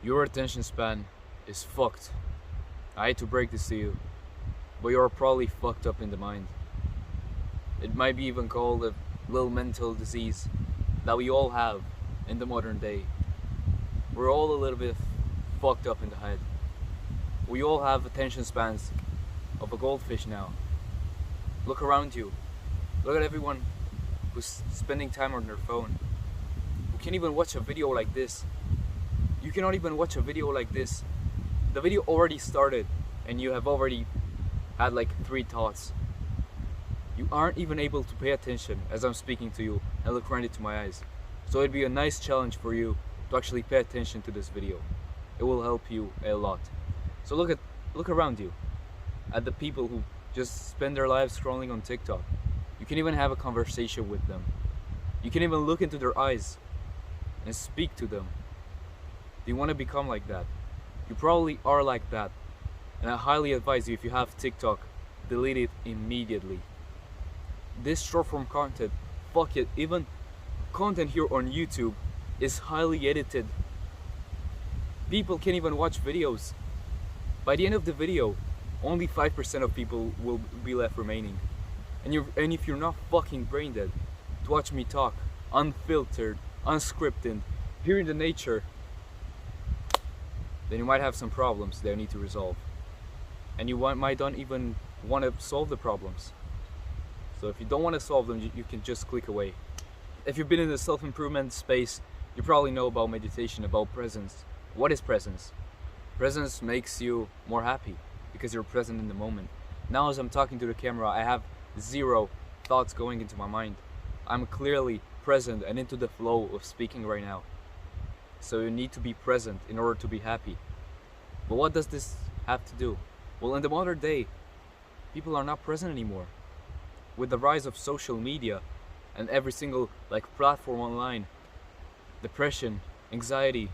Your attention span is fucked. I hate to break this to you, but you're probably fucked up in the mind. It might be even called a little mental disease that we all have in the modern day. We're all a little bit fucked up in the head. We all have attention spans of a goldfish now. Look around you. Look at everyone who's spending time on their phone. Who can't even watch a video like this. You cannot even watch a video like this. The video already started and you have already had like 3 thoughts. You aren't even able to pay attention as I'm speaking to you and look right into my eyes. So it'd be a nice challenge for you to actually pay attention to this video. It will help you a lot. So look around you at the people who just spend their lives scrolling on TikTok. You can even have a conversation with them. You can even look into their eyes and speak to them. Do you want to become like that? You probably are like that. And I highly advise you, if you have TikTok, delete it immediately. This short form content, fuck it, even content here on YouTube is highly edited. People can't even watch videos. By the end of the video, only 5% of people will be left remaining. And if you're not fucking brain dead to watch me talk, unfiltered, unscripted, hearing the nature, then you might have some problems that you need to resolve. And you might not even want to solve the problems. So if you don't want to solve them, you can just click away. If you've been in the self-improvement space, you probably know about meditation, about presence. What is presence? Presence makes you more happy because you're present in the moment. Now as I'm talking to the camera, I have 0 thoughts going into my mind. I'm clearly present and into the flow of speaking right now. So you need to be present in order to be happy. But what does this have to do? Well, in the modern day, people are not present anymore. With the rise of social media and every single platform online, depression, anxiety,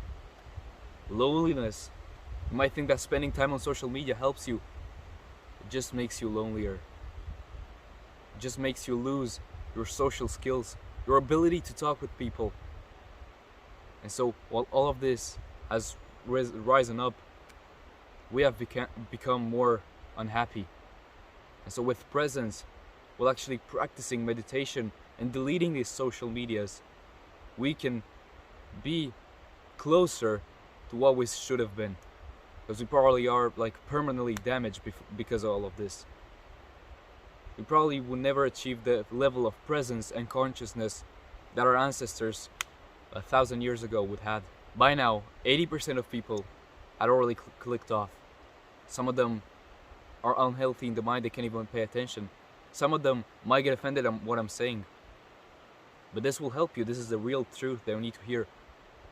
loneliness. You might think that spending time on social media helps you. It just makes you lonelier. It just makes you lose your social skills, your ability to talk with people. And so while all of this has risen up, we have become more unhappy. And so with presence, while actually practicing meditation and deleting these social medias, we can be closer to what we should have been. Because we probably are permanently damaged because of all of this. We probably would never achieve the level of presence and consciousness that our ancestors 1,000 years ago would have. By now, 80% of people had already clicked off. Some of them are unhealthy in the mind, they can't even pay attention. Some of them might get offended at what I'm saying. But this will help you. This is the real truth that you need to hear.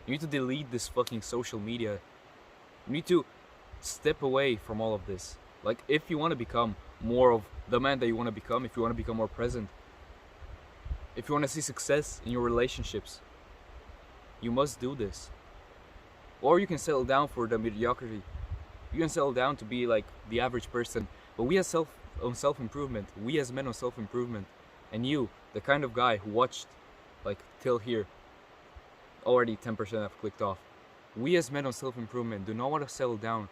You need to delete this fucking social media. You need to step away from all of this. If you want to become more of the man that you want to become, if you want to become more present, if you want to see success in your relationships, you must do this. Or you can settle down for the mediocrity. You can settle down to be like the average person. But we as self-improvement, we as men on self-improvement, and you, the kind of guy who watched till here, already 10% have clicked off. We as men on self-improvement do not want to settle down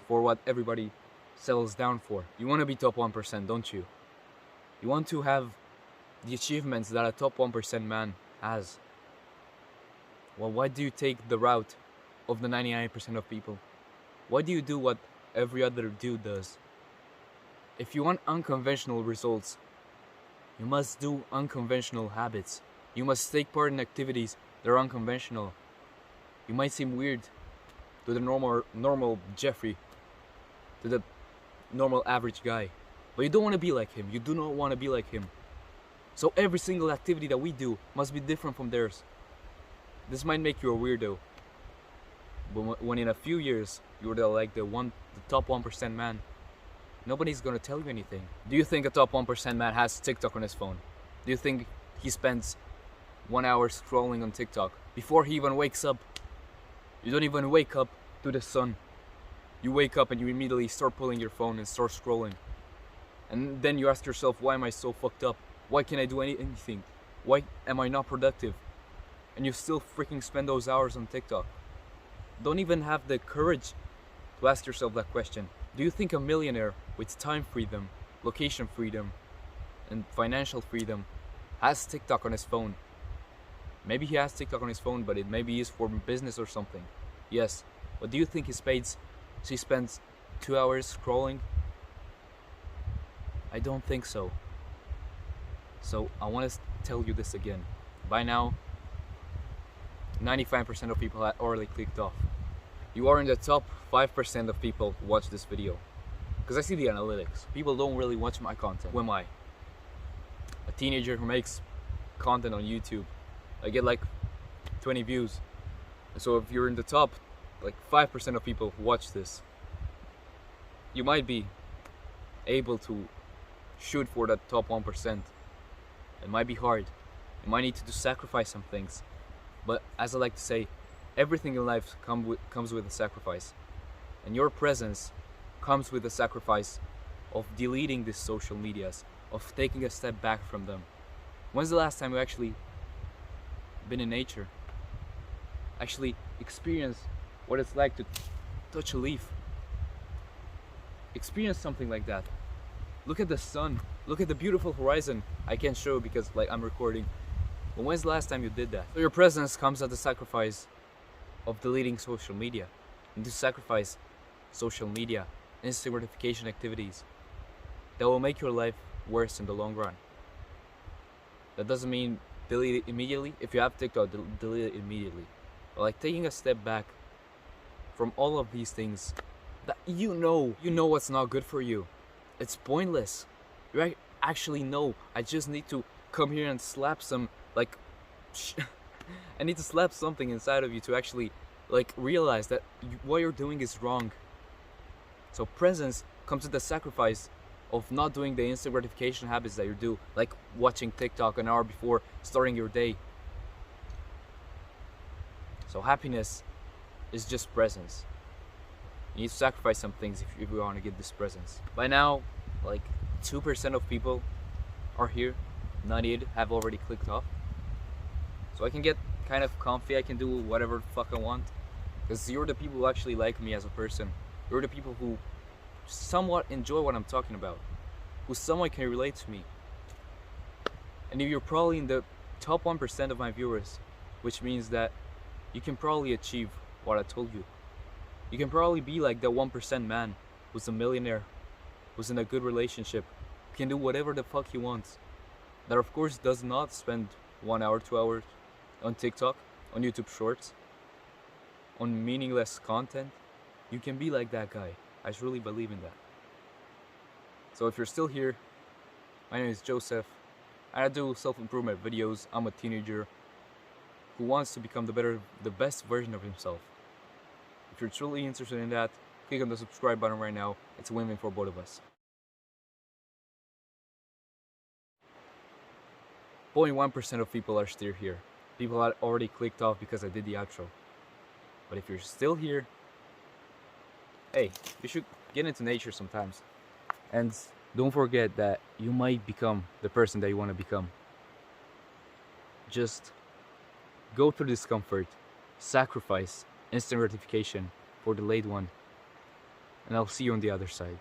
for what everybody settles down for. You want to be top 1%, don't you? You want to have the achievements that a top 1% man has. Well, why do you take the route of the 99% of people? Why do you do what every other dude does? If you want unconventional results, you must do unconventional habits. You must take part in activities that are unconventional. You might seem weird to the normal Jeffrey, to the normal average guy, but you don't want to be like him. You do not want to be like him. So every single activity that we do must be different from theirs. This might make you a weirdo, but when in a few years you're the top 1% man, nobody's gonna tell you anything. Do you think a top 1% man has TikTok on his phone? Do you think he spends 1 hour scrolling on TikTok before he even wakes up? You don't even wake up to the sun. You wake up and you immediately start pulling your phone and start scrolling. And then you ask yourself, why am I so fucked up? Why can't I do anything? Why am I not productive? And you still freaking spend those hours on TikTok. don't even have the courage to ask yourself that question. Do you think a millionaire with time freedom, location freedom, and financial freedom has TikTok on his phone? Maybe he has TikTok on his phone, but it maybe is for business or something. Yes, but do you think he spends 2 hours scrolling? I don't think so. So I want to tell you this again. By now, 95% of people had already clicked off. You are in the top 5% of people who watch this video. Because I see the analytics. People don't really watch my content. Who am I? A teenager who makes content on YouTube. I get like 20 views. So if you're in the top like 5% of people who watch this, you might be able to shoot for that top 1%. It might be hard. You might need to sacrifice some things. But as I like to say, everything in life comes with a sacrifice. And your presence comes with the sacrifice of deleting these social medias, of taking a step back from them. When's the last time you actually been in nature? Actually experience what it's like to touch a leaf. Experience something like that. Look at the sun. Look at the beautiful horizon. I can't show because like I'm recording. But when's the last time you did that? So your presence comes at the sacrifice of deleting social media. And to sacrifice social media, instant gratification activities that will make your life worse in the long run. That doesn't mean delete it immediately. If you have TikTok, delete it immediately. But like taking a step back from all of these things that you know what's not good for you. It's pointless. You actually know. I just need to come here and slap some like I need to slap something inside of you to actually like realize that what you're doing is wrong. So presence comes with the sacrifice of not doing the instant gratification habits that you do, like watching TikTok an hour before starting your day. So happiness is just presence. You need to sacrifice some things if you want to get this presence. By now, like 2% of people are here. 98 have already clicked off. So I can get kind of comfy. I can do whatever the fuck I want. Because you're the people who actually like me as a person. You're the people who somewhat enjoy what I'm talking about. Who somewhat can relate to me. And you're probably in the top 1% of my viewers. Which means that you can probably achieve what I told you. You can probably be like the 1% man who's a millionaire, who's in a good relationship, who can do whatever the fuck he wants. That of course does not spend 1 hour, 2 hours on TikTok, on YouTube Shorts, on meaningless content. You can be like that guy. I truly believe in that. So if you're still here, my name is Joseph. I do self-improvement videos. I'm a teenager who wants to become the best version of himself. If you're truly interested in that, click on the subscribe button right now. It's a win-win for both of us. 0.1% of people are still here. People had already clicked off because I did the outro. But if you're still here, hey, you should get into nature sometimes. And don't forget that you might become the person that you want to become. Just go through discomfort, sacrifice instant gratification for the late one, and I'll see you on the other side.